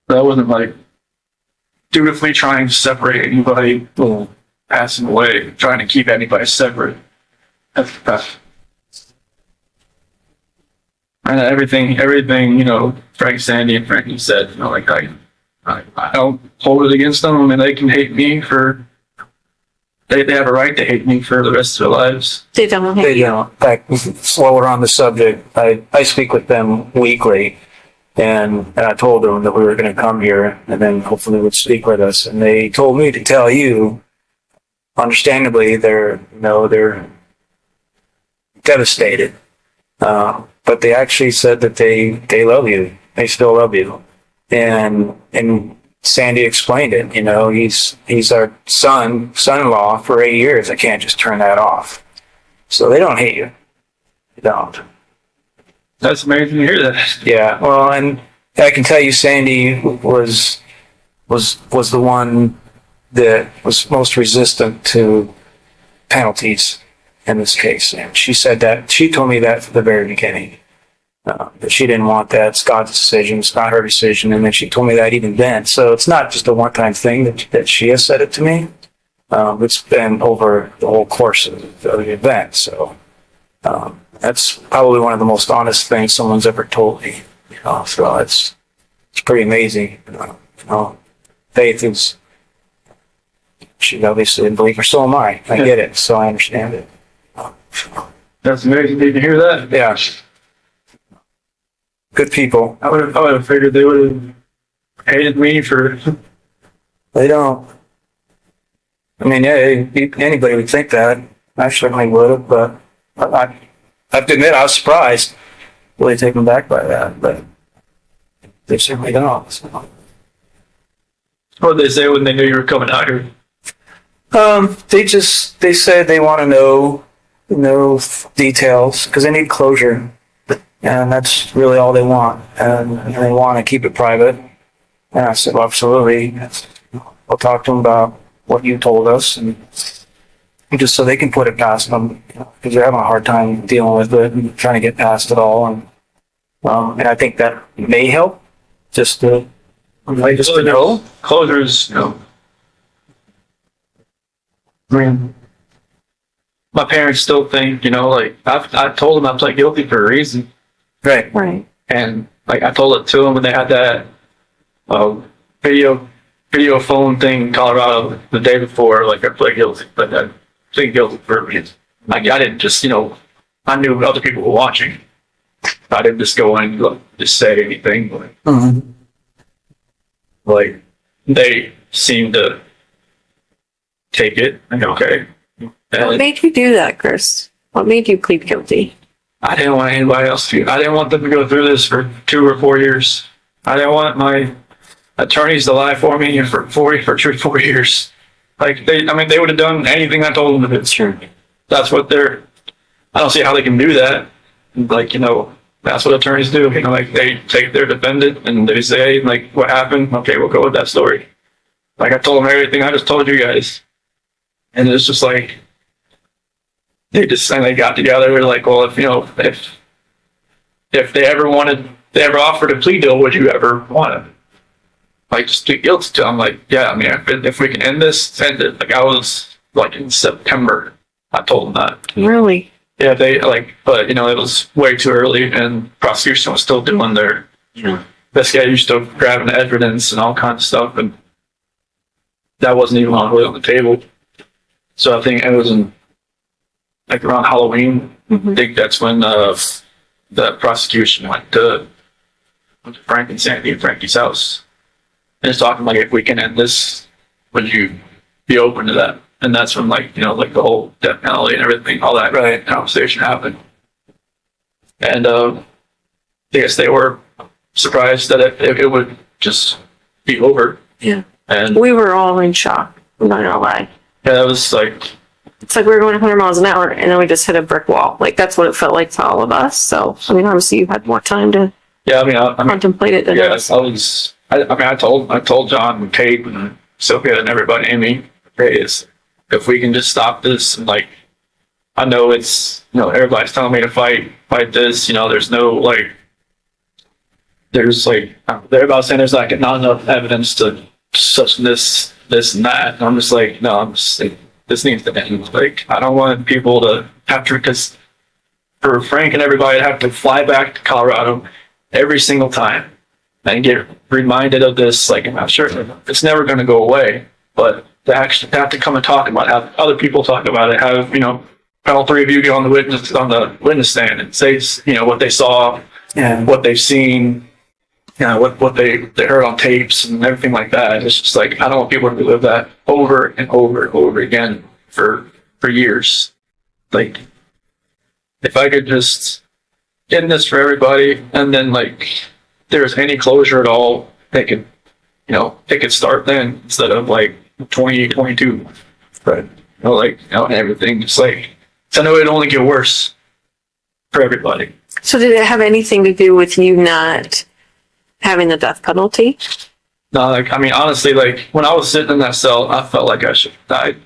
That wasn't like dutifully trying to separate anybody passing away, trying to keep anybody separate. That's and everything, Frank, Sandy, and Frankie said, like I don't hold it against them. I mean, they can hate me for. They have a right to hate me for the rest of their lives. They don't hate They, you. in fact, while we're on the subject, I speak with them weekly, and I told them that we were going to come here and then hopefully would speak with us. And they told me to tell you, understandably, they're devastated. But they actually said that they love you. They still love you. And Sandy explained it. He's our son-in-law for 8 years. I can't just turn that off. So they don't hate you. They don't. That's amazing to hear that. Yeah. Well, and I can tell you, Sandy was the one that was most resistant to penalties in this case. And she told me that from the very beginning. That she didn't want that. It's God's decision. It's not her decision. And then she told me that even then. So it's not just a one-time thing that she has said it to me. It's been over the whole course of the event. So that's probably one of the most honest things someone's ever told me. So it's pretty amazing. Faith is. She obviously didn't believe her. So am I. I get it. So I understand it. That's amazing to hear that. Yeah. Good people. I would have figured they would have hated me for. They don't. I mean, yeah, anybody would think that. I certainly would have, but I have to admit I was surprised, really taken back by that. But they certainly don't. So. What did they say when they knew you were coming out here? They said they want to know details because they need closure. And that's really all they want. And they want to keep it private. And I said, well, absolutely. I'll talk to them about what you told us. And just so they can put it past them. Because they're having a hard time dealing with it and trying to get past it all. And I think that may help. Just to know. Closures, I mean, my parents still think, like I told them I was like guilty for a reason, Right. Right. and like I told it to them when they had that uh, video phone thing in Colorado the day before. Like I pled guilty, but I plead guilty for a reason. Like I didn't just I knew other people were watching. I didn't just go in and just say anything. Mm-hmm. Like they seemed to take it and okay. What And made you do that, Chris? What made you plead guilty? I didn't want anybody else to. I didn't want them to go through this for 2 or 4 years. I didn't want my attorneys to lie for me for 4 years. Like they would have done anything I told them to do. Sure. That's what they're. I don't see how they can do that. Like that's what attorneys do. Like they take their defendant and they say like what happened. Okay, we'll go with that story. Like I told them everything I just told you guys, and it's just like they got together. They're like, well, if they ever offered a plea deal, would you ever want it? Like just plead guilty to. I'm like, yeah. I mean, if we can end this, end it. Like I was like in September. I told them that. Really? Yeah, but it was way too early, and prosecution was still doing their investigation, still grabbing evidence and all kinds of stuff, and that wasn't even on the table. So I think it was like around Halloween. I think that's when the prosecution went to Frank and Sandy and Frankie's house, and it's talking like, if we can end this, would you be open to that? And that's when like the whole death penalty and everything, all that conversation happened. And I guess they were surprised that it would just be over. Yeah. And We were all in shock. I'm not gonna lie. yeah, it was like, It's like we were going 100 miles an hour and then we just hit a brick wall. Like that's what it felt like to all of us. So I mean, obviously you had more time to yeah, I mean, contemplate it than yeah, us. I told John and Kate and Sophia and everybody, Amy, if we can just stop this, and like, I know it's, everybody's telling me to fight this, there's no everybody's saying there's like not enough evidence to such this and that. And I'm just like, no, I'm just like, this needs to end. Like, I don't want people to have to, because for Frank and everybody to have to fly back to Colorado every single time and get reminded of this. Like, I'm not sure it's never going to go away, but to actually have to come and talk about it, have other people talk about it, have, all three of you get on the witness stand and say, what they saw and what they've seen, what they heard on tapes and everything like that. It's just like, I don't want people to relive that over and over and over again for years. Like, if I could just end this for everybody, and then like, if there's any closure at all, they could start then instead of like 2022. Right. And everything just like, so I know it'd only get worse for everybody. So did it have anything to do with you not having the death penalty? No, honestly, when I was sitting in that cell, I felt like I should have died.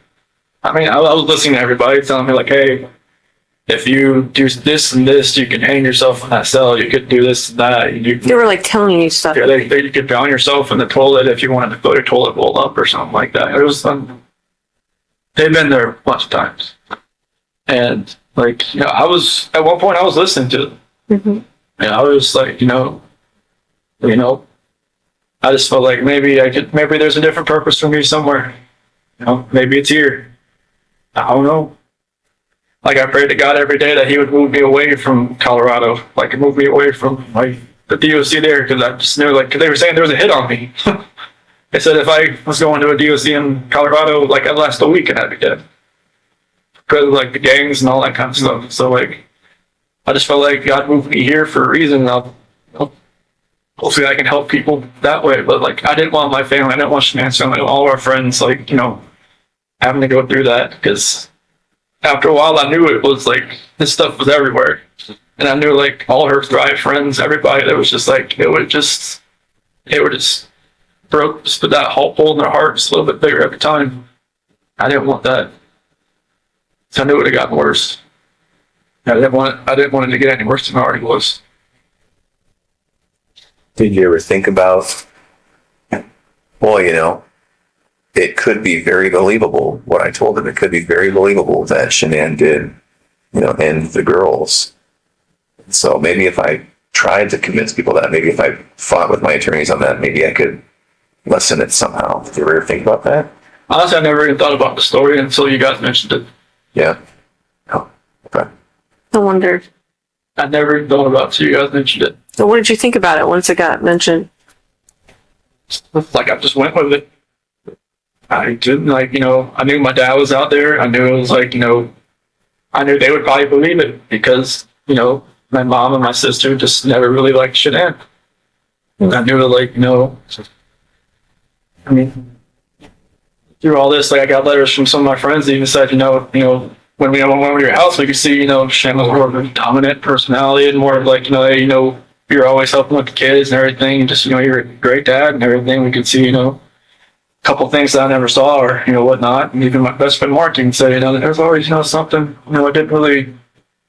I was listening to everybody telling me like, hey, if you do this and this, you can hang yourself in that cell. You could do this and that. They were like telling you stuff. Yeah, you could drown yourself in the toilet if you wanted to put your toilet bowl up or something like that. It was fun. They've been there a bunch of times. And I was, at one point I was listening to them. And I was like, I just felt like maybe there's a different purpose for me somewhere. Maybe it's here. I don't know. Like, I prayed to God every day that he would move me away from Colorado, move me away from the DOC there, because I just knew, cause they were saying there was a hit on me. They said if I was going to a DOC in Colorado, I'd last a week and I'd be dead. Because of the gangs and all that kind of stuff. So I just felt like God moved me here for a reason. Hopefully I can help people that way. But I didn't want my family, I didn't want Shannann's family, all our friends, having to go through that, because after a while I knew it was this stuff was everywhere. And I knew all her Thrive friends, everybody, that was just it would just put that hole in their heart just a little bit bigger every time. I didn't want that. So I knew it would have gotten worse. I didn't want it to get any worse than it already was. Did you ever think about, well, it could be very believable what I told him. It could be very believable that Shanann did, end the girls. So maybe if I tried to convince people that, maybe if I fought with my attorneys on that, maybe I could lessen it somehow. Did you ever think about that? Honestly, I never even thought about the story until you guys mentioned it. Yeah. Oh, okay. I wondered. I never even thought about it until you guys mentioned it. So what did you think about it once it got mentioned? Like, I just went with it. I didn't, I knew my dad was out there. I knew it was I knew they would probably believe it because, my mom and my sister just never really liked Shanann. I knew I mean, through all this, I got letters from some of my friends that even said, when we went to your house, we could see, Shanann was more of a dominant personality and more of you're always helping with the kids and everything. Just, you're a great dad and everything. We could see, a couple things that I never saw or, whatnot. And even my best friend Mark can say, there's always, something, I didn't really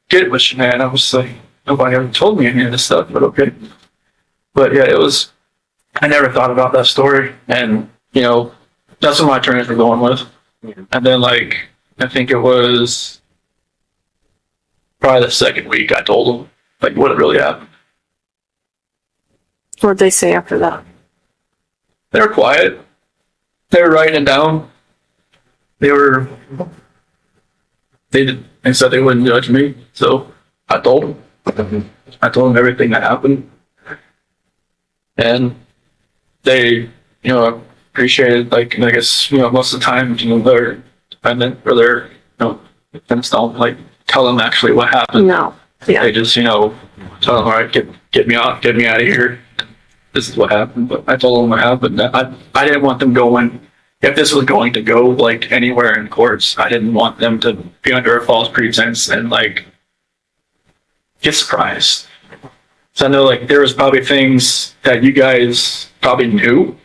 get with Shanann. I was like, nobody ever told me any of this stuff, but okay. But yeah, I never thought about that story. And, that's what my attorneys were going with. And then, I think it was probably the second week I told them, what had really happened. What did they say after that? They were quiet. They were writing it down. They said they wouldn't judge me. So I told them. I told them everything that happened. And they, appreciated, I guess, most of the time, their defendant or their, defense don't, tell them actually what happened. No. Yeah. They just, tell them, all right, get me out of here. This is what happened. But I told them what happened. I didn't want them going, if this was going to go, anywhere in courts, I didn't want them to be under a false pretense and, get surprised. So I know, there was probably things that you guys probably knew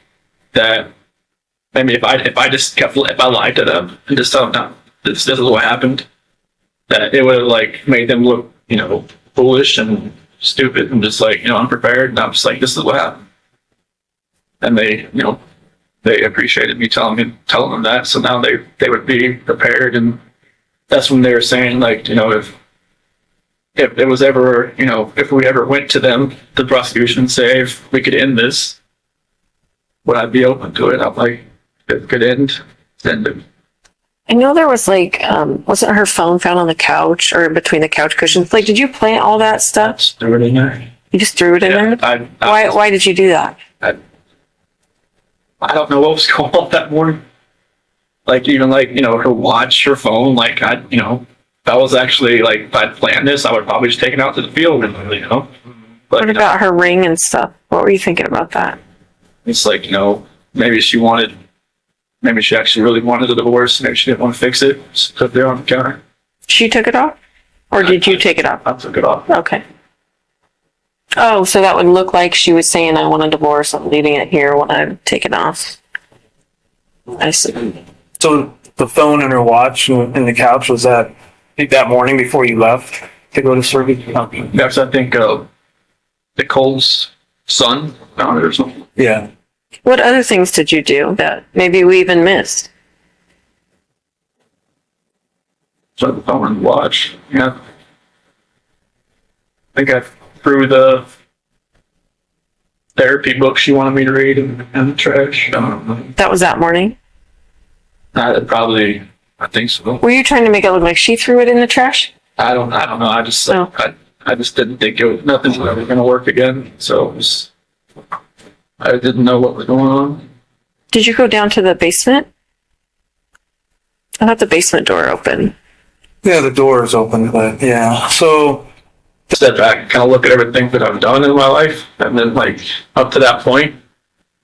that maybe if I lied to them and just told them, no, this is what happened, that it would have, made them look, foolish and stupid and just, unprepared. And I'm just this is what happened. And they, they appreciated me telling them that. So now they would be prepared. And that's when they were saying, if it was ever, if we ever went to them, the prosecution, and say, if we could end this, would I be open to it? I'm if it could end, then I know there was wasn't her phone found on the couch or between the couch cushions? Did you plant all that stuff? just threw it in there. You just threw it in there? Why did you do that? I don't know what was going on that morning. Even her watch, her phone, if I was actually if I'd planned this, I would probably just take it out to the field and But What about her ring and stuff? What were you thinking about that? it's maybe she actually really wanted a divorce. Maybe she didn't want to fix it. Just put it there on the counter. She took it off? Or did you take it off? I took it off. Okay. Oh, so that would look like she was saying, I want a divorce. I'm leaving it here when I take it off. I see. So the phone and her watch and the couch, was that that morning before you left to go to surgery? Next, I think Nicole's son found it or something. Yeah. What other things did you do that maybe we even missed? So the phone and watch. Yeah. I think I threw the therapy book she wanted me to read in the trash. That was that morning? I think so. Were you trying to make it look like she threw it in the trash? I don't know. I just Oh. I just didn't think nothing was ever going to work again. So I didn't know what was going on. Did you go down to the basement? I thought the basement door opened. Yeah, the door is open, but yeah. So Step back and kind of look at everything that I've done in my life, and then up to that point,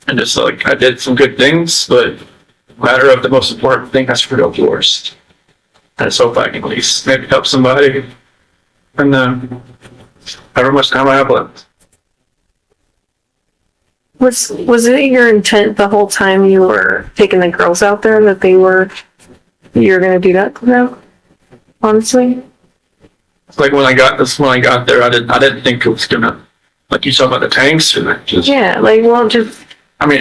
and just I did some good things, but matter of the most important thing, I screwed up the worst. And I just hope I can at least maybe help somebody, and however much time I have left. Was it your intent the whole time you were taking the girls out there that you were going to do that to them? Honestly? When I got there, I didn't think it was gonna, you talking about the tanks, and just, Yeah, just... I mean,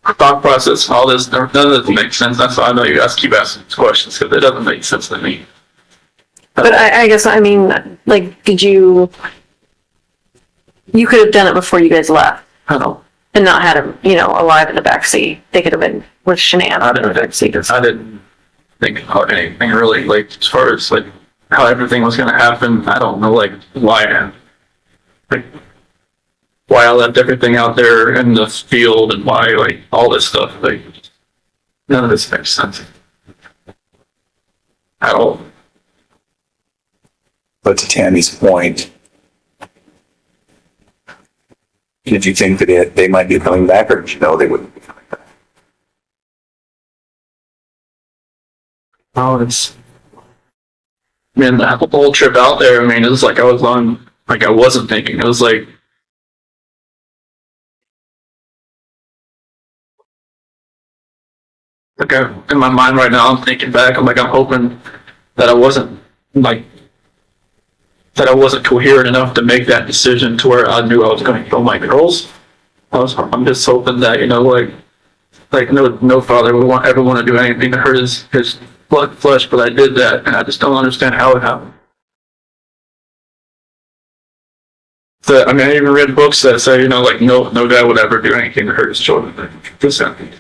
thought process, all this, none of this makes sense. That's why I know you guys keep asking these questions, because it doesn't make sense to me. But I guess, I mean, like, you could have done it before you guys left I don't, and not had him, alive in the backseat. They could have been with Shanann in the backseat. I didn't think about anything really, like, as far as, like, how everything was gonna happen. I don't know, like, why I left everything out there in the field and why, like, all this stuff, like, none of this makes sense. At all. But to Tammy's point, did you think that they might be coming back, or did you know they wouldn't be coming back? Oh, man, the whole trip out there, I mean, it was like I wasn't thinking. It was like, in my mind right now, I'm thinking back, I'm hoping that I wasn't coherent enough to make that decision to where I knew I was going to kill my girls. I'm just hoping that, no father would ever want to do anything to hurt his blood flesh, but I did that, and I just don't understand how it happened. So, I mean, I even read books that say, no dad would ever do anything to hurt his children. This happened.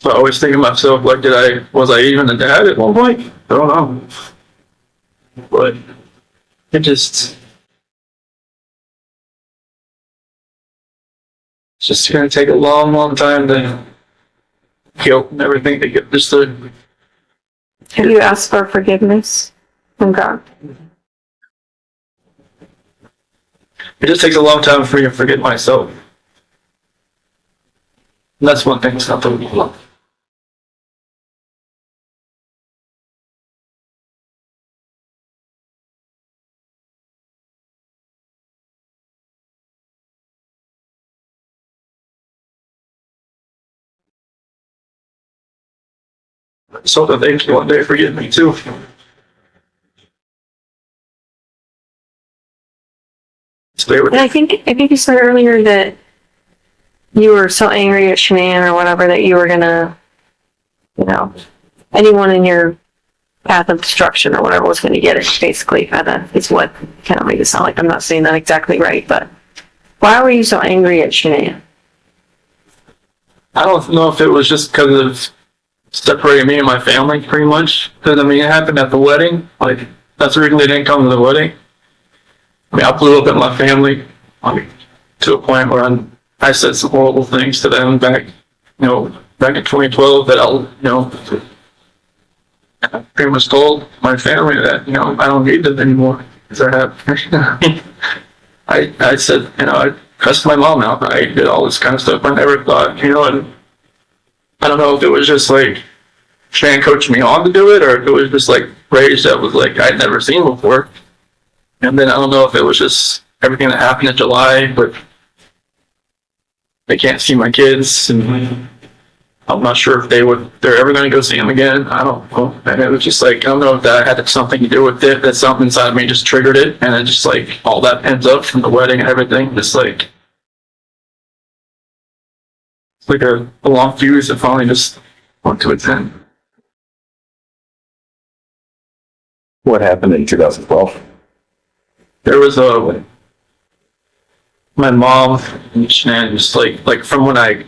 So I always think of myself, like, was I even a dad at one point? I don't know. But it's just gonna take a long, long time to heal and everything to get this through. Have you asked for forgiveness from God? It just takes a long time for me to forget myself. And that's one thing that's not the long. So that they can one day forgive me too. So they would. And I think you said earlier that you were so angry at Shanann or whatever that you were gonna, anyone in your path of destruction or whatever was gonna get it, basically. That is what kind of made it sound like. I'm not saying that exactly right, but why were you so angry at Shanann? I don't know if it was just because of separating me and my family, pretty much. Because, I mean, it happened at the wedding. Like, that's the reason they didn't come to the wedding. I mean, I blew up at my family, to a point where I said some horrible things to them back in 2012 that I pretty much told my family that, I don't need them anymore. Because I said, I cussed my mom out. I did all this kind of stuff. I never thought, and I don't know if it was just like Shanann coached me on to do it, or if it was just like rage that was like I'd never seen before. And then I don't know if it was just everything that happened in July, but they can't see my kids, and I'm not sure if they're ever going to go see them again. I don't know. And it was just like, I don't know if that had something to do with it, that something inside me just triggered it, and it just like all that ends up from the wedding and everything, just like it's like a long fuse that finally just went to its end. What happened in 2012? There was my mom and Shanann just like from when I